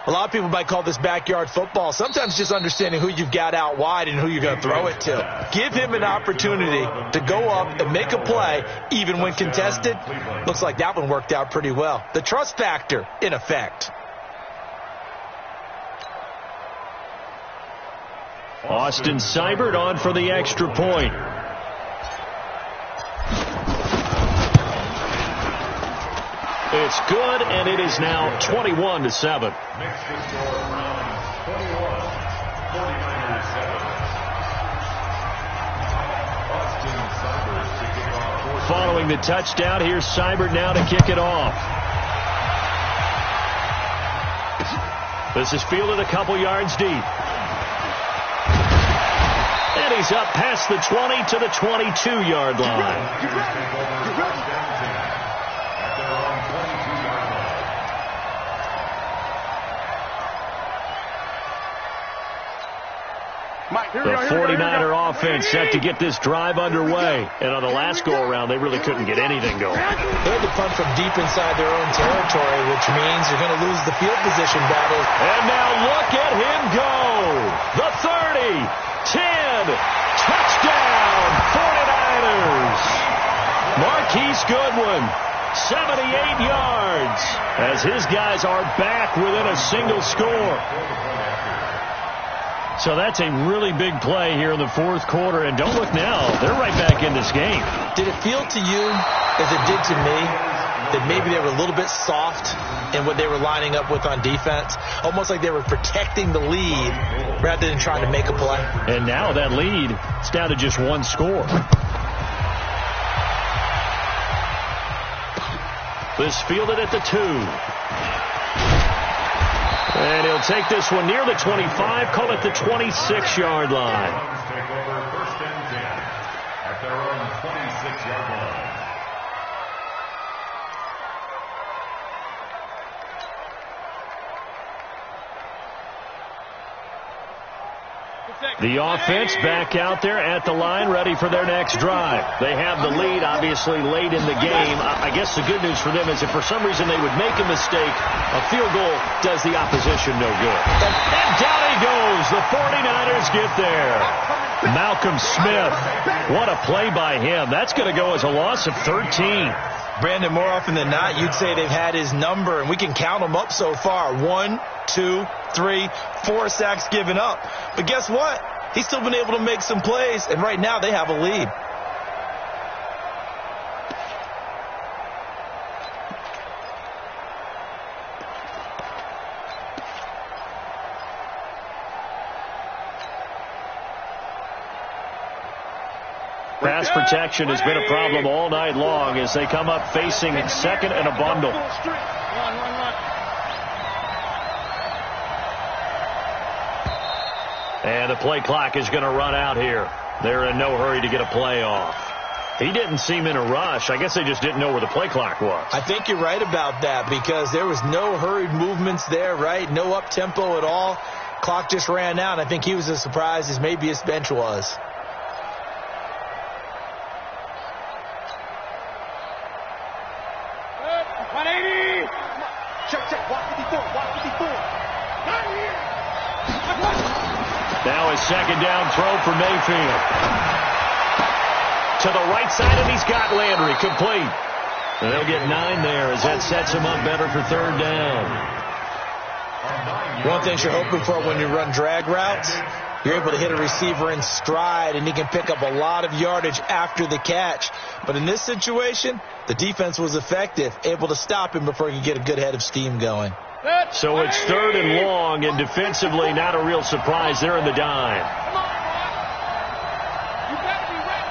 A lot of people might call this backyard football. Sometimes just understanding who you've got out wide and who you're going to throw it to. Give him an opportunity to go up and make a play, even when contested. Looks like that one worked out pretty well. The trust factor in effect. Austin Seibert on for the extra point. It's good, and it is now 21-7. Makes the score Browns 21, 49ers 7. Austin Seibert to kick off. Following the touchdown, here's Seibert now to kick it off. This is fielded a couple yards deep. And he's up past the 20 to the 22-yard line. The 49er offense set to get this drive underway. And on the last go-around, they really couldn't get anything going. They had to punt from deep inside their own territory, which means you're going to lose the field position battle. And now look at him go. The 30, 10, touchdown, 49ers. Marquise Goodwin, 78 yards, as his guys are back within a single score. So that's a really big play here in the 4th quarter. And don't look now, they're right back in this game. Did it feel to you, as it did to me, that maybe they were a little bit soft in what they were lining up with on defense? Almost like they were protecting the lead rather than trying to make a play. And now that lead is down to just 1 score. This fielded at the 2. And he'll take this one near the 25, call it the 26-yard line. Take over 1st and 10 at their own 26-yard line. The offense back out there at the line, ready for their next drive. They have the lead, obviously, late in the game. I guess the good news for them is if for some reason they would make a mistake, a field goal does the opposition no good. And down he goes. The 49ers get there. Malcolm Smith, what a play by him. That's going to go as a loss of 13. Brandon, more often than not, you'd say they've had his number, and we can count them up so far. 1, 2, 3, 4 sacks given up. But guess what? He's still been able to make some plays, and right now they have a lead. Pass protection has been a problem all night long as they come up facing 2nd and a bundle. And the play clock is going to run out here. They're in no hurry to get a play off. He didn't seem in a rush. I guess they just didn't know where the play clock was. I think you're right about that because there was no hurried movements there, right? No up-tempo at all. Clock just ran out. I think he was as surprised as maybe his bench was. Now a 2nd down throw for Mayfield. To the right side, and he's got Landry complete. And they'll get 9 there as that sets him up better for 3rd down. One thing you're hoping for when you run drag routes, you're able to hit a receiver in stride, and he can pick up a lot of yardage after the catch. But in this situation, the defense was effective, able to stop him before he could get a good head of steam going. So it's 3rd and long, and defensively not a real surprise. They're in the dime. Come on, boy. You better be ready.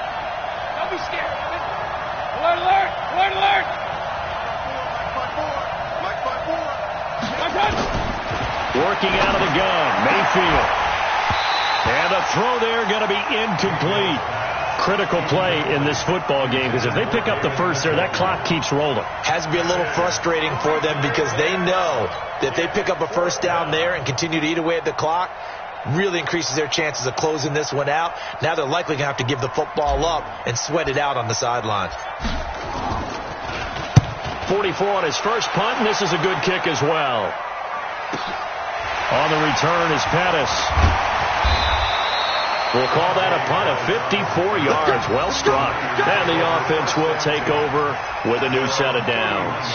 Don't be scared. Alert, alert, alert, alert. Working out of the gun, Mayfield. And the throw there going to be incomplete. Critical play in this football game because if they pick up the first there, that clock keeps rolling. Has to be a little frustrating for them because they know If they pick up a first down there and continue to eat away at the clock, really increases their chances of closing this one out. Now they're likely going to have to give the football up and sweat it out on the sideline. 44 on his first punt, and this is a good kick as well. On the return is Pettis. We'll call that a punt of 54 yards. Well struck. And the offense will take over with a new set of downs.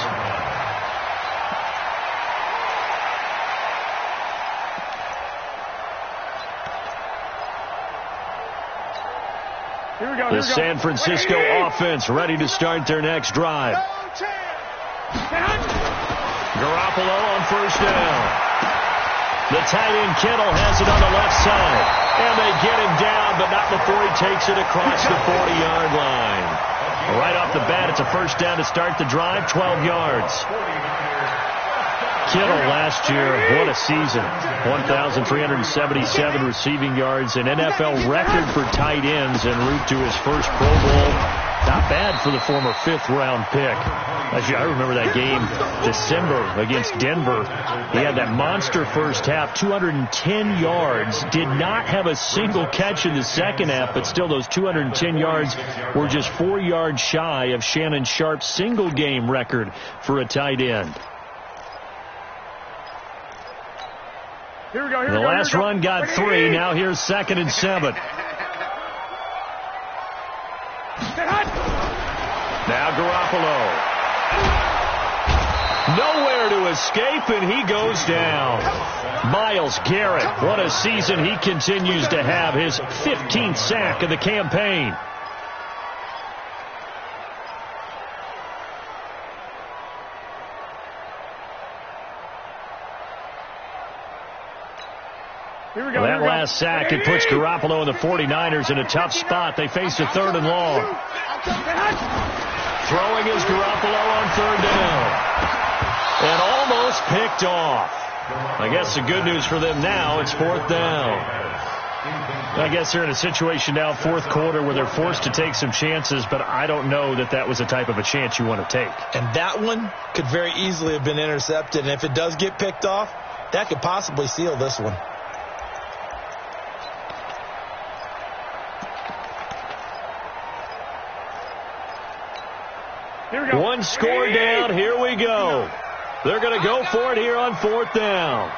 Here we go. The San Francisco offense ready to start their next drive. Garoppolo on first down. The tight end Kittle has it on the left side. And they get him down, but not before he takes it across the 40-yard line. Right off the bat, it's a first down to start the drive, 12 yards. Kittle last year, what a season. 1,377 receiving yards, an NFL record for tight ends en route to his first Pro Bowl. Not bad for the former fifth-round pick. Actually, I remember that game, December, against Denver. He had that monster first half, 210 yards. Did not have a single catch in the second half, but still those 210 yards were just 4 yards shy of Shannon Sharp's single-game record for a tight end. Here we go. The last run got 3. Now here's 2nd and 7. Now Garoppolo. Nowhere to escape, and he goes down. Myles Garrett, what a season he continues to have. His 15th sack of the campaign. That last sack, it puts Garoppolo and the 49ers in a tough spot. They face a 3rd and long. Throwing is Garoppolo on 3rd down. And almost picked off. I guess the good news for them now, it's 4th down. I guess they're in a situation now, 4th quarter, where they're forced to take some chances, but I don't know that that was the type of a chance you want to take. And that one could very easily have been intercepted, and if it does get picked off, that could possibly seal this one. One score down. Here we go. They're going to go for it here on 4th down.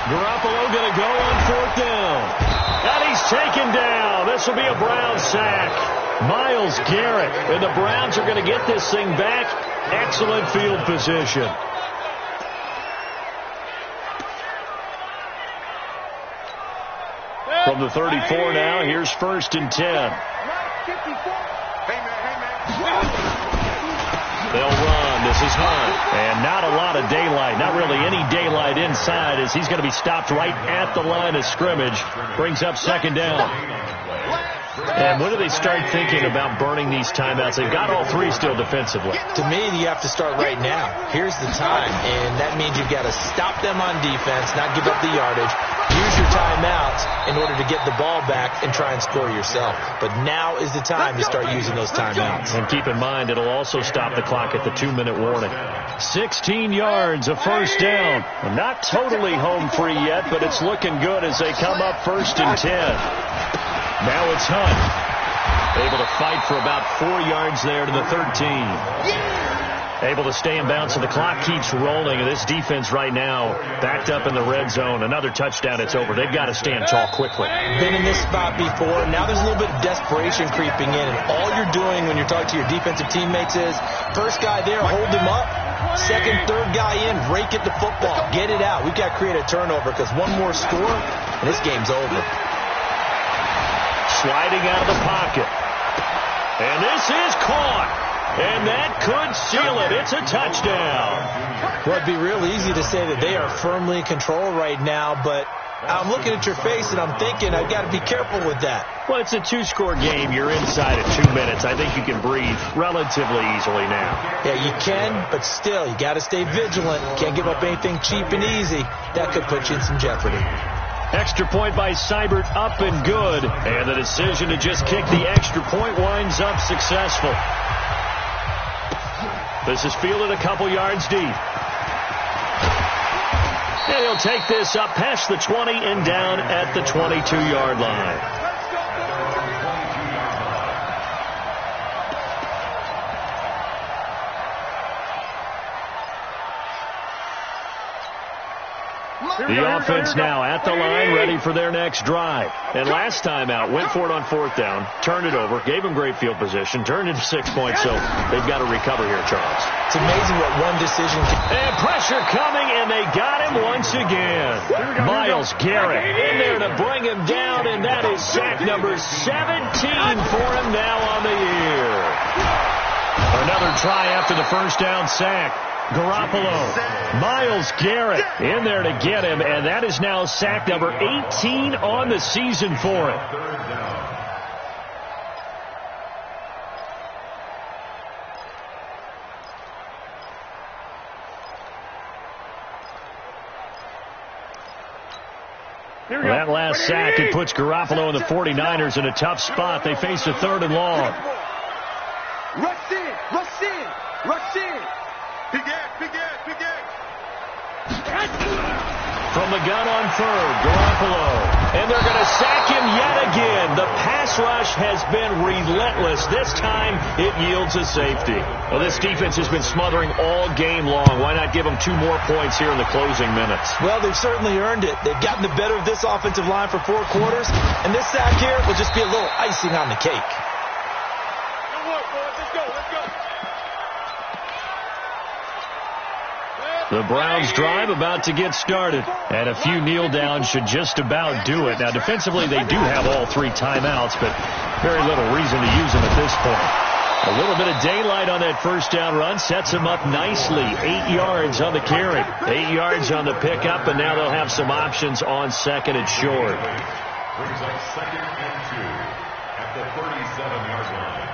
Garoppolo going to go on 4th down. And he's taken down. This will be a Brown sack. Myles Garrett. And the Browns are going to get this thing back. Excellent field position. From the 34 now, here's 1st and 10. They'll run. This is Hunt. And not a lot of daylight. Not really any daylight inside, as he's going to be stopped right at the line of scrimmage. Brings up 2nd down. And when do they start thinking about burning these timeouts? They've got all 3 still defensively. To me, you have to start right now. Here's the time, and that means you've got to stop them on defense, not give up the yardage. Use your timeouts in order to get the ball back and try and score yourself. But now is the time to start using those timeouts. And keep in mind, it'll also stop the clock at the 2-minute warning. 16 yards, a first down. Not totally home free yet, but it's looking good as they come up 1st and 10. Now it's Hunt. Able to fight for about 4 yards there to the 13. Able to stay in bounds, and the clock keeps rolling. And this defense right now backed up in the red zone. Another touchdown, it's over. They've got to stand tall quickly. Been in this spot before. Now there's a little bit of desperation creeping in. And all you're doing when you're talking to your defensive teammates is, first guy there, hold him up. Second, third guy in, rake it to football. Get it out. We've got to create a turnover, because one more score, and this game's over. Sliding out of the pocket. And this is caught. And that could seal it. It's a touchdown. Well, it'd be real easy to say that they are firmly in control right now, but I'm looking at your face and I'm thinking I've got to be careful with that. Well, it's a 2-score game. You're inside at 2 minutes. I think you can breathe relatively easily now. Yeah, you can, but still, you got to stay vigilant. Can't give up anything cheap and easy. That could put you in some jeopardy. Extra point by Seibert, up and good. And the decision to just kick the extra point winds up successful. This is fielded a couple yards deep. And he'll take this up past the 20 and down at the 22-yard line. The offense now at the line, ready for their next drive. And last time out, went for it on 4th down, turned it over, gave them great field position, turned it to 6 points, so they've got to recover here, Charles. It's amazing what one decision can... And pressure coming, and they got him once again. Myles Garrett in there to bring him down, and that is sack number 17 for him now on the year. Another try after the first down sack. Garoppolo, Myles Garrett in there to get him, and that is now sack number 18 on the season for him. That last sack, it puts Garoppolo and the 49ers in a tough spot. They face a 3rd and long. Rush in, rush in, rush in. Big ass. From the gun on 3rd, Garoppolo. And they're going to sack him yet again. The pass rush has been relentless. This time, it yields a safety. Well, this defense has been smothering all game long. Why not give them 2 more points here in the closing minutes? Well, they've certainly earned it. They've gotten the better of this offensive line for 4 quarters. And this sack here will just be a little icing on the cake. The Browns' drive about to get started, and a few kneel downs should just about do it. Now, defensively, they do have all 3 timeouts, but very little reason to use them at this point. A little bit of daylight on that first down run sets them up nicely. 8 yards on the carry, 8 yards on the pickup, and now they'll have some options on 2nd and short. Brings up 2nd and 2 at the 37-yard line.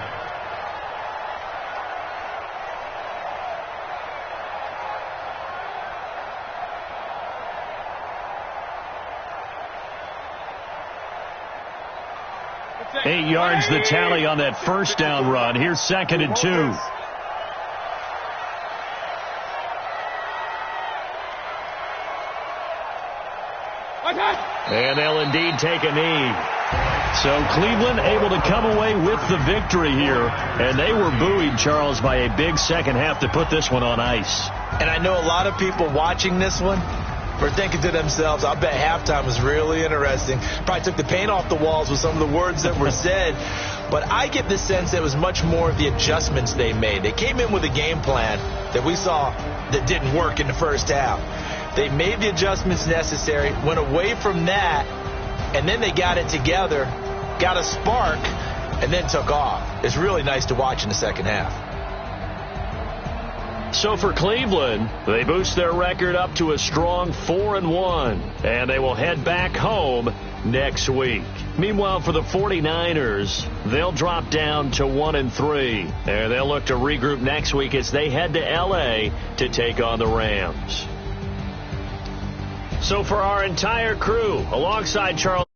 Eight yards the tally on that first down run. Here's 2nd and 2. And they'll indeed take a knee. So Cleveland able to come away with the victory here. And they were buoyed, Charles, by a big second half to put this one on ice. And I know a lot of people watching this one were thinking to themselves, I bet halftime was really interesting. Probably took the paint off the walls with some of the words that were said. But I get the sense that it was much more of the adjustments they made. They came in with a game plan that we saw that didn't work in the first half. They made the adjustments necessary, went away from that, and then they got it together, got a spark, and then took off. It's really nice to watch in the second half. So for Cleveland, they boost their record up to a strong 4-1, and they will head back home next week. Meanwhile, for the 49ers, they'll drop down to 1-3, and they'll look to regroup next week as they head to L.A. to take on the Rams. So for our entire crew, alongside Charles